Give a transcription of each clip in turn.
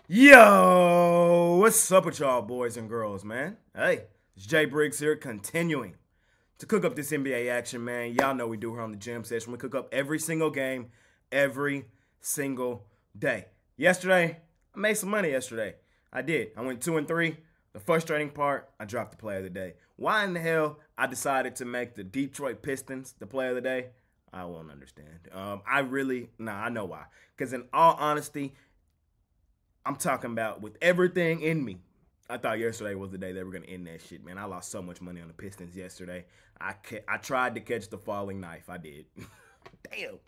Yo, what's up with y'all boys and girls, man? Hey, it's Jay Briggs here, continuing to cook up this NBA action, man. Y'all know we do here on the gym session. We cook up every single game, every single day. Yesterday, I made some money yesterday. I did. I went 2-3. The frustrating part, I dropped the play of the day. Why in the hell I decided to make the Detroit Pistons the play of the day? I won't understand. I know why. Because in all honesty, I'm talking about with everything in me. I thought yesterday was the day they were going to end that shit, man. I lost so much money on the Pistons yesterday. I tried to catch the falling knife. I did. Damn.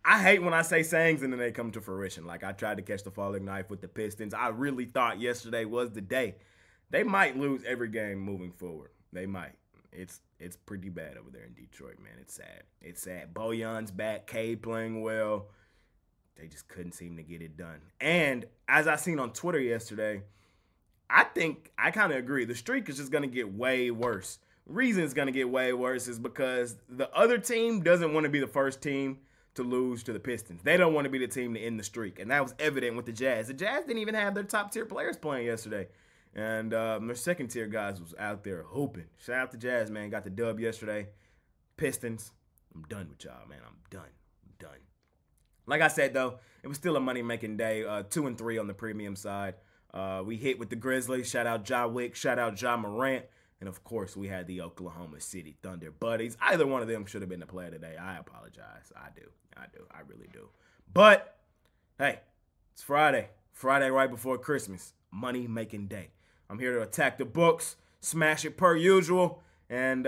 I hate when I say sayings and then they come to fruition. Like, I tried to catch the falling knife with the Pistons. I really thought yesterday was the day. They might lose every game moving forward. They might. It's pretty bad over there in Detroit, man. It's sad. It's sad. Bojan's back. Cade playing well. They just couldn't seem to get it done. And as I seen on Twitter yesterday, I think I kind of agree. The streak is just going to get way worse. Reason it's going to get way worse is because the other team doesn't want to be the first team to lose to the Pistons. They don't want to be the team to end the streak. And that was evident with the Jazz. The Jazz didn't even have their top-tier players playing yesterday. And their second-tier guys was out there hooping. Shout out to Jazz, man. Got the dub yesterday. Pistons, I'm done with y'all, man. I'm done. Like I said, though, it was still a money-making day. 2-3 on the premium side. We hit with the Grizzlies. Shout out Ja Wick. Shout out Ja Morant. And, of course, we had the Oklahoma City Thunder buddies. Either one of them should have been the player today. I apologize. I do. I really do. But, hey, it's Friday. Friday right before Christmas. Money-making day. I'm here to attack the books, smash it per usual. And,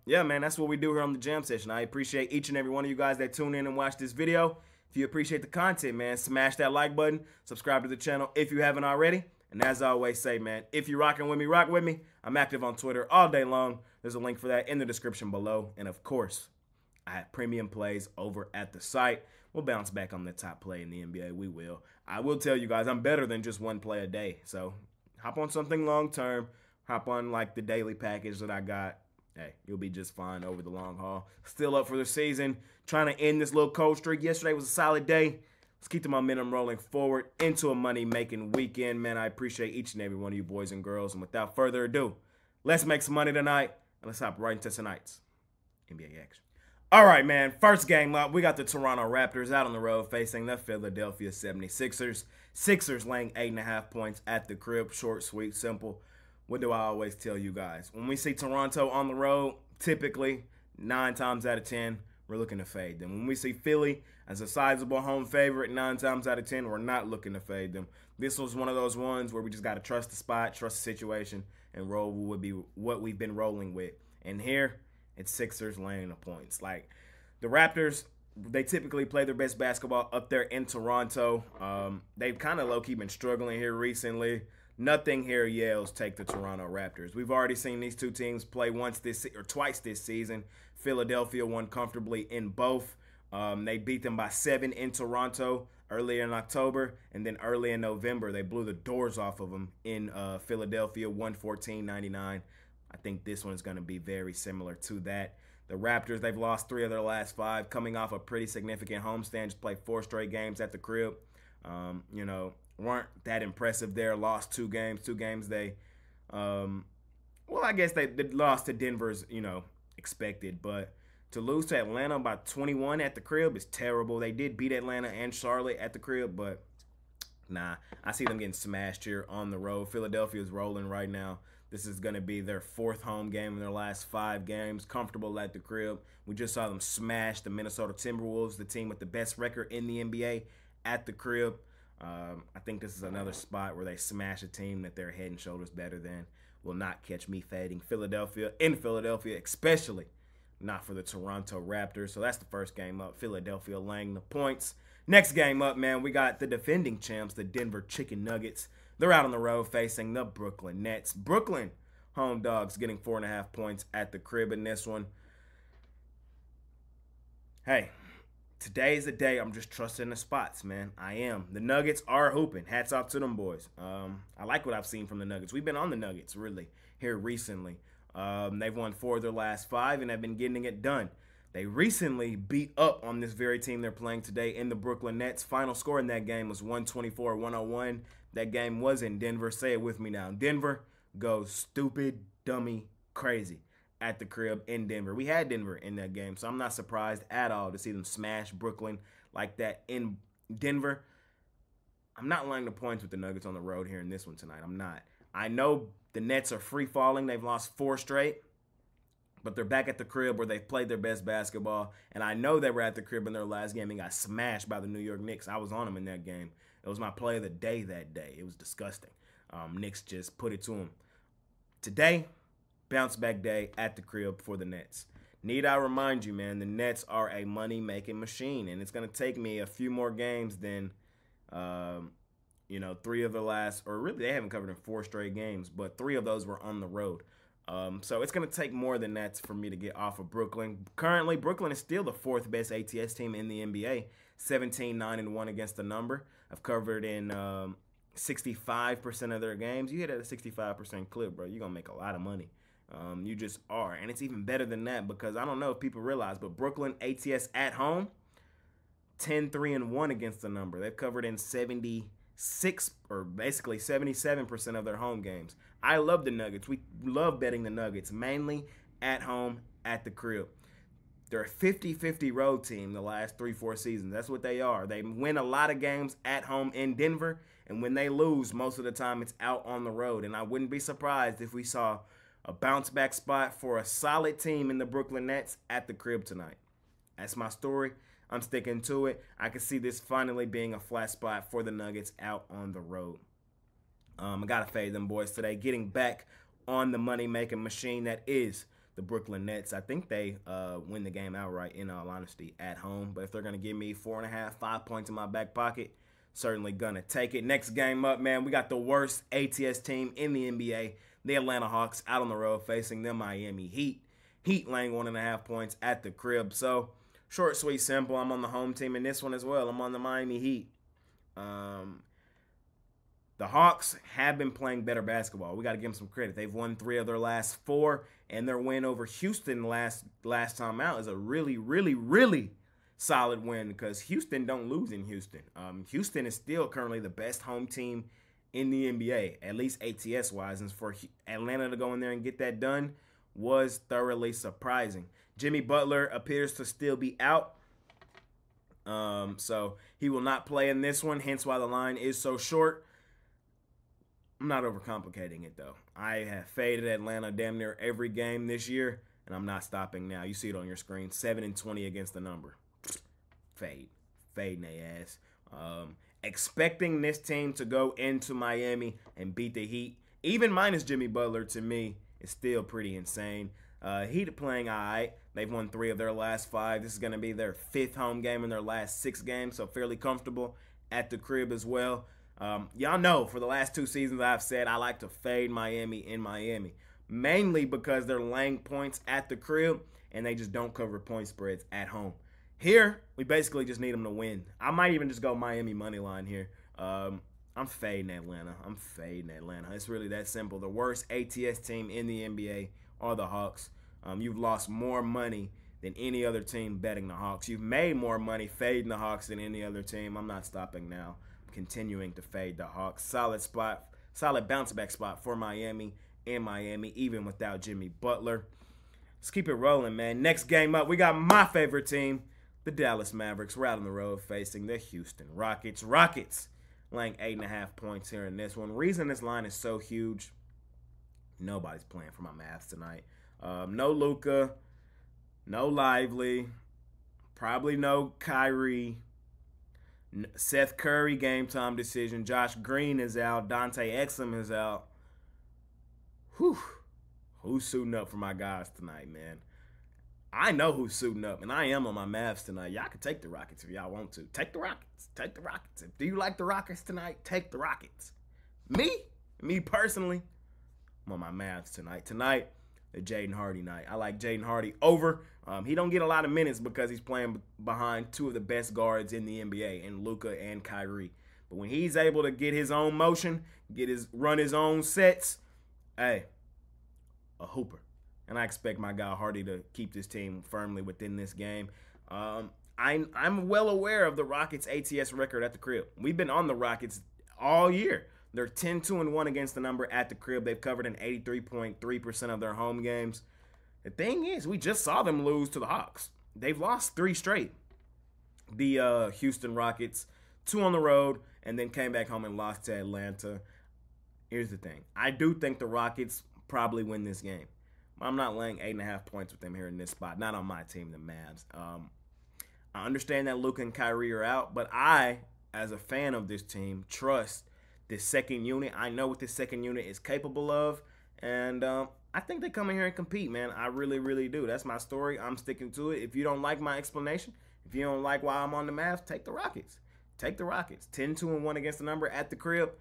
yeah, man, that's what we do here on the Jam Session. I appreciate each and every one of you guys that tune in and watch this video. If you appreciate the content, man, smash that like button. Subscribe to the channel if you haven't already. And as I always say, man, if you're rocking with me, rock with me. I'm active on Twitter all day long. There's a link for that in the description below. And, of course, I have premium plays over at the site. We'll bounce back on the top play in the NBA. We will. I will tell you guys, I'm better than just one play a day. So hop on something long-term. Hop on, like, the daily package that I got. Hey, you'll be just fine over the long haul. Still up for the season. Trying to end this little cold streak. Yesterday was a solid day. Let's keep the momentum rolling forward into a money-making weekend. Man, I appreciate each and every one of you boys and girls. And without further ado, let's make some money tonight. And let's hop right into tonight's NBA action. All right, man. First game up, we got the Toronto Raptors out on the road facing the Philadelphia 76ers. Sixers laying 8.5 points at the crib. Short, sweet, simple. What do I always tell you guys? When we see Toronto on the road, typically 9 times out of 10, we're looking to fade them. When we see Philly as a sizable home favorite, 9 times out of 10, we're not looking to fade them. This was one of those ones where we just got to trust the spot, trust the situation, and roll would be what we've been rolling with. And here, it's Sixers laying the points. Like, the Raptors, they typically play their best basketball up there in Toronto. They've kind of low-key been struggling here recently. Nothing here yells take the Toronto Raptors. We've already seen these two teams play twice this season. Philadelphia won comfortably in both. They beat them by 7 in Toronto early in October, and then early in November they blew the doors off of them in Philadelphia, 114-99. I think this one's going to be very similar to that. The Raptors, they've lost 3 of their last 5, coming off a pretty significant homestand. Just played 4 straight games at the crib. Weren't that impressive there. Lost 2 games. 2 games they, I guess they lost to Denver's, expected. But to lose to Atlanta by 21 at the crib is terrible. They did beat Atlanta and Charlotte at the crib, but nah, I see them getting smashed here on the road. Philadelphia is rolling right now. This is going to be their 4th home game in their last 5 games. Comfortable at the crib. We just saw them smash the Minnesota Timberwolves, the team with the best record in the NBA, at the crib. I think this is another spot where they smash a team that they're head and shoulders better than. Will not catch me fading Philadelphia, especially not for the Toronto Raptors. So that's the first game up. Philadelphia laying the points. Next game up, man, we got the defending champs, the Denver Chicken Nuggets. They're out on the road facing the Brooklyn Nets. Brooklyn home dogs getting 4.5 points at the crib in this one. Hey, today's the day I'm just trusting the spots, man. I am. The Nuggets are hooping. Hats off to them boys. I like what I've seen from the Nuggets. We've been on the Nuggets, really, here recently. They've won 4 of their last 5, and have been getting it done. They recently beat up on this very team they're playing today in the Brooklyn Nets. Final score in that game was 124-101. That game was in Denver. Say it with me now. Denver goes stupid, dummy, crazy at the crib in Denver. We had Denver in that game, so I'm not surprised at all to see them smash Brooklyn like that in Denver. I'm not laying the points with the Nuggets on the road here in this one tonight. I'm not. I know the Nets are free falling. They've lost 4 straight, but they're back at the crib where they've played their best basketball. And I know they were at the crib in their last game and got smashed by the New York Knicks. I was on them in that game. It was my play of the day that day. It was disgusting. Knicks just put it to them. Today, bounce back day at the crib for the Nets. Need I remind you, man, the Nets are a money-making machine, and it's going to take me a few more games than, 3 of the last, or really they haven't covered in 4 straight games, but 3 of those were on the road. So it's going to take more than that for me to get off of Brooklyn. Currently, Brooklyn is still the 4th best ATS team in the NBA, 17-9-1 against the number. I've covered in 65% of their games. You hit at a 65% clip, bro, you're going to make a lot of money. You just are. And it's even better than that because I don't know if people realize, but Brooklyn ATS at home, 10-3-1 against the number. They've covered in 76 or basically 77% of their home games. I love the Nuggets. We love betting the Nuggets, mainly at home at the crib. They're a 50-50 road team the last 3-4 seasons. That's what they are. They win a lot of games at home in Denver, and when they lose, most of the time it's out on the road. And I wouldn't be surprised if we saw a bounce-back spot for a solid team in the Brooklyn Nets at the crib tonight. That's my story. I'm sticking to it. I can see this finally being a flat spot for the Nuggets out on the road. I got to fade them boys today. Getting back on the money-making machine that is the Brooklyn Nets. I think they win the game outright, in all honesty, at home. But if they're going to give me 4.5, 5 points in my back pocket, certainly going to take it. Next game up, man, we got the worst ATS team in the NBA. The Atlanta Hawks out on the road facing the Miami Heat. Heat laying 1.5 points at the crib. So, short, sweet, simple. I'm on the home team in this one as well. I'm on the Miami Heat. The Hawks have been playing better basketball. We got to give them some credit. They've won 3 of their last 4, and their win over Houston last time out is a really, really, really solid win because Houston don't lose in Houston. Houston is still currently the best home team in the NBA, at least ATS-wise. And for Atlanta to go in there and get that done was thoroughly surprising. Jimmy Butler appears to still be out. So he will not play in this one, hence why the line is so short. I'm not overcomplicating it, though. I have faded Atlanta damn near every game this year, and I'm not stopping now. You see it on your screen, 7-20 against the number. Fade. Fading their ass. Expecting this team to go into Miami and beat the Heat, even minus Jimmy Butler, to me, is still pretty insane. Heat are playing all right. They've won 3 of their last 5. This is going to be their 5th home game in their last 6 games, so fairly comfortable at the crib as well. Y'all know for the last 2 seasons I've said I like to fade Miami in Miami, mainly because they're laying points at the crib and they just don't cover point spreads at home. Here, we basically just need them to win. I might even just go Miami money line here. I'm fading Atlanta. It's really that simple. The worst ATS team in the NBA are the Hawks. You've lost more money than any other team betting the Hawks. You've made more money fading the Hawks than any other team. I'm not stopping now. Continuing to fade the Hawks. Solid spot, solid bounce back spot for Miami in Miami, even without Jimmy Butler. Let's keep it rolling, man. Next game up, we got my favorite team, the Dallas Mavericks. We're out on the road facing the Houston Rockets. Rockets laying 8.5 points here in this one. Reason this line is so huge, nobody's playing for my Mavs tonight. No Luka, no Lively, probably no Kyrie. Seth Curry, game time decision. Josh Green is out. Dante Exum is out. Whew. Who's suiting up for my guys tonight, man? I know who's suiting up, and I am on my Mavs tonight. Y'all can take the Rockets if y'all want to. Take the Rockets. Take the Rockets. Do you like the Rockets tonight? Take the Rockets. Me personally, I'm on my Mavs tonight. Tonight, the Jaden Hardy night. I like Jaden Hardy over. He don't get a lot of minutes because he's playing behind 2 of the best guards in the NBA, in Luka and Kyrie. But when he's able to get his own motion, run his own sets, hey, a hooper. and I expect my guy Hardy to keep this team firmly within this game. I'm well aware of the Rockets' ATS record at the crib. We've been on the Rockets all year. They're 10-2-1 against the number at the crib. They've covered in 83.3% of their home games. The thing is, we just saw them lose to the Hawks. They've lost 3 straight. The Houston Rockets, 2 on the road, and then came back home and lost to Atlanta. Here's the thing. I do think the Rockets probably win this game. I'm not laying 8.5 points with them here in this spot. Not on my team, the Mavs. I understand that Luka and Kyrie are out, but I, as a fan of this team, trust this second unit. I know what this second unit is capable of, and I think they come in here and compete, man. I really, really do. That's my story. I'm sticking to it. If you don't like my explanation, if you don't like why I'm on the Mavs, take the Rockets. Take the Rockets. 10-2-1 against the number at the crib.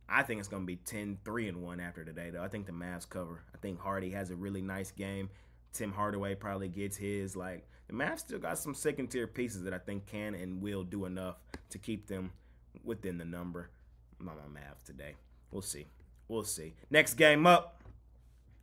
I think it's going to be 10-3-1 after today, though. I think the Mavs cover. I think Hardy has a really nice game. Tim Hardaway probably gets his. Like, the Mavs still got some second-tier pieces that I think can and will do enough to keep them within the number. I'm on my Mavs today. We'll see. We'll see. Next game up,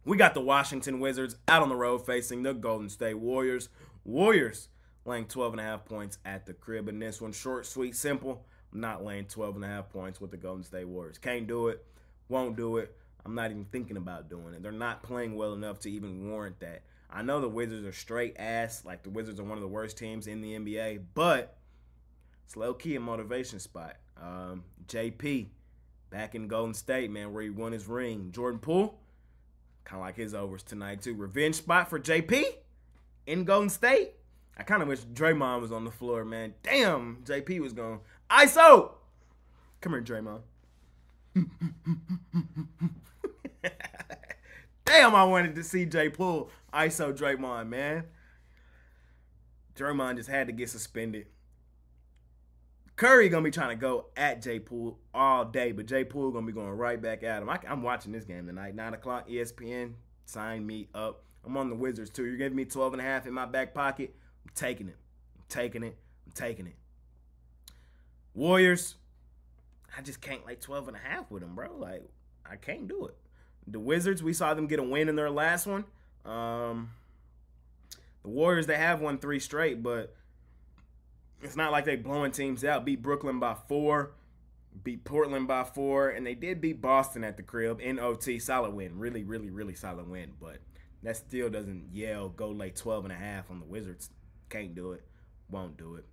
we got the Washington Wizards out on the road facing the Golden State Warriors. Warriors laying 12.5 points at the crib in this one. Short, sweet, simple. I'm not laying 12.5 points with the Golden State Warriors. Can't do it. Won't do it. I'm not even thinking about doing it. They're not playing well enough to even warrant that. I know the Wizards are straight ass. Like, the Wizards are one of the worst teams in the NBA. But it's low-key a motivation spot. JP back in Golden State, man, where he won his ring. Jordan Poole, kind of like his overs tonight, too. Revenge spot for JP in Golden State. I kind of wish Draymond was on the floor, man. Damn, JP was going, ISO! Come here, Draymond. Damn, I wanted to see J. Poole ISO Draymond, man. Draymond just had to get suspended. Curry going to be trying to go at J. Poole all day, but J. Poole going to be going right back at him. I'm watching this game tonight, 9 o'clock, ESPN. Sign me up. I'm on the Wizards, too. You're giving me 12.5 in my back pocket. I'm taking it. I'm taking it. I'm taking it. Warriors, I just can't lay 12.5 with them, bro. Like, I can't do it. The Wizards, we saw them get a win in their last one. The Warriors, they have won 3 straight, but it's not like they blowing teams out. Beat Brooklyn by 4, beat Portland by 4, and they did beat Boston at the crib in OT. Solid win. Really, really, really solid win, but that still doesn't go lay 12.5 on the Wizards. Can't do it. Won't do it.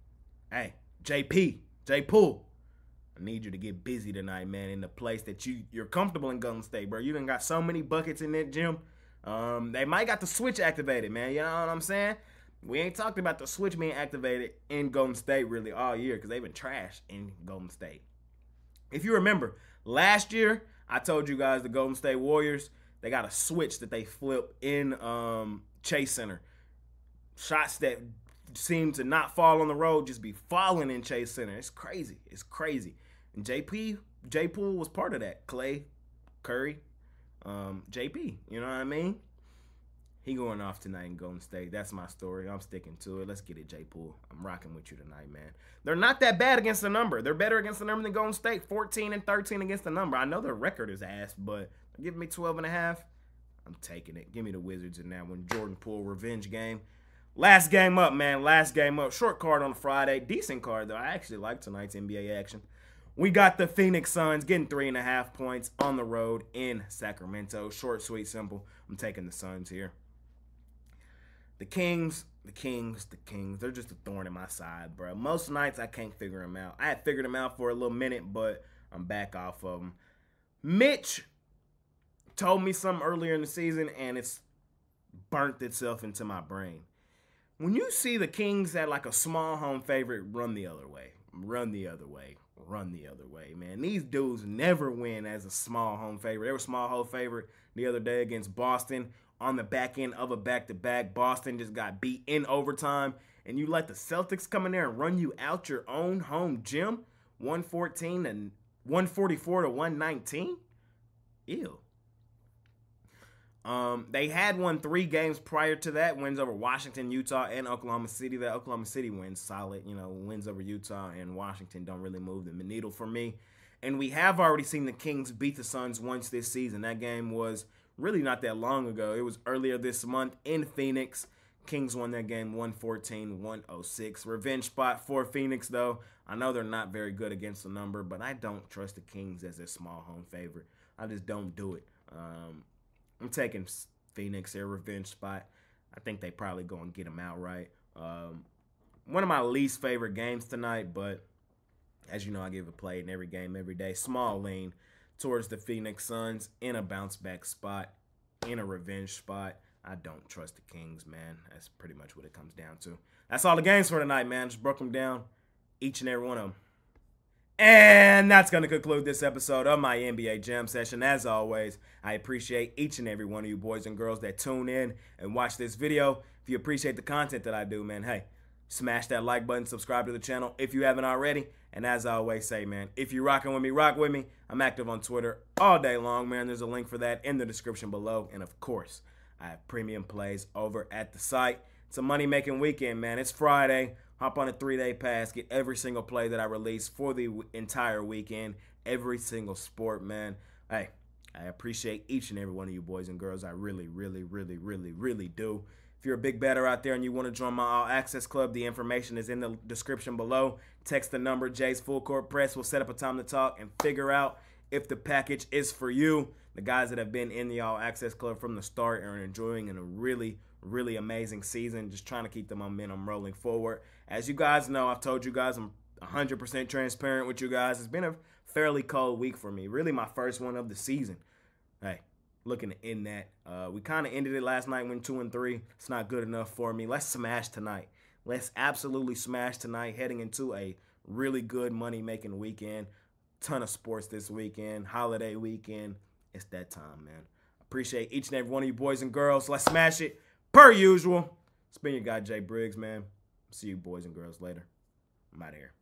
Hey, JP, J. Poole, I need you to get busy tonight, man, in the place that you're comfortable in Golden State, bro. You done got so many buckets in that gym. They might got the switch activated, man. You know what I'm saying? We ain't talked about the switch being activated in Golden State really all year because they've been trash in Golden State. If you remember, last year, I told you guys the Golden State Warriors, they got a switch that they flip in Chase Center. Shots that seem to not fall on the road just be falling in Chase Center. It's crazy. It's crazy. And J. Poole was part of that. Clay, Curry, JP. You know what I mean? He going off tonight in Golden State. That's my story. I'm sticking to it. Let's get it, J. Poole. I'm rocking with you tonight, man. They're not that bad against the number. They're better against the number than Golden State. 14-13 against the number. I know their record is ass, but give me 12.5. I'm taking it. Give me the Wizards in that one. Jordan Poole revenge game. Last game up, man. Last game up. Short card on Friday. Decent card, though. I actually like tonight's NBA action. We got the Phoenix Suns getting 3.5 points on the road in Sacramento. Short, sweet, simple. I'm taking the Suns here. The Kings. They're just a thorn in my side, bro. Most nights I can't figure them out. I had figured them out for a little minute, but I'm back off of them. Mitch told me something earlier in the season, and it's burnt itself into my brain. When you see the Kings at like a small home favorite, run the other way. Run the other way. Run the other way, man. These dudes never win as a small home favorite. They were a small home favorite the other day against Boston on the back end of a back-to-back. Boston just got beat in overtime, and you let the Celtics come in there and run you out your own home gym, 114 and 144 to 119? Ew. They had won 3 games prior to that, wins over Washington, Utah, and Oklahoma City. That Oklahoma City wins solid, wins over Utah and Washington don't really move the needle for me. And we have already seen the Kings beat the Suns once this season. That game was really not that long ago. It was earlier this month in Phoenix. Kings won that game 114-106. Revenge spot for Phoenix, though. I know they're not very good against the number, but I don't trust the Kings as a small home favorite. I just don't do it. I'm taking Phoenix here, revenge spot. I think they probably go and get them outright. One of my least favorite games tonight, but as you know, I give a play in every game, every day. Small lean towards the Phoenix Suns in a bounce-back spot, in a revenge spot. I don't trust the Kings, man. That's pretty much what it comes down to. That's all the games for tonight, man. Just broke them down, each and every one of them. And that's going to conclude this episode of my NBA Jam Session. As always, I appreciate each and every one of you boys and girls that tune in and watch this video. If you appreciate the content that I do, man, hey, smash that like button, subscribe to the channel if you haven't already. And as I always say, man, if you're rocking with me, rock with me. I'm active on Twitter all day long, man. There's a link for that in the description below. And, of course, I have premium plays over at the site. It's a money-making weekend, man. It's Friday. Hop on a 3-day pass. Get every single play that I release for the entire weekend. Every single sport, man. Hey, I appreciate each and every one of you boys and girls. I really, really, really, really, really do. If you're a big bettor out there and you want to join my All Access Club, the information is in the description below. Text the number, Jay's Full Court Press. We'll set up a time to talk and figure out if the package is for you. The guys that have been in the All Access Club from the start are enjoying a really, really amazing season. Just trying to keep the momentum rolling forward. As you guys know, I've told you guys I'm 100% transparent with you guys. It's been a fairly cold week for me. Really my first one of the season. Hey, looking to end that. We kind of ended it last night, went 2-3. It's not good enough for me. Let's smash tonight. Let's absolutely smash tonight, heading into a really good money-making weekend. Ton of sports this weekend, holiday weekend. It's that time, man. Appreciate each and every one of you boys and girls. Let's smash it per usual. It's been your guy, Jay Briggs, man. See you boys and girls later. I'm out of here.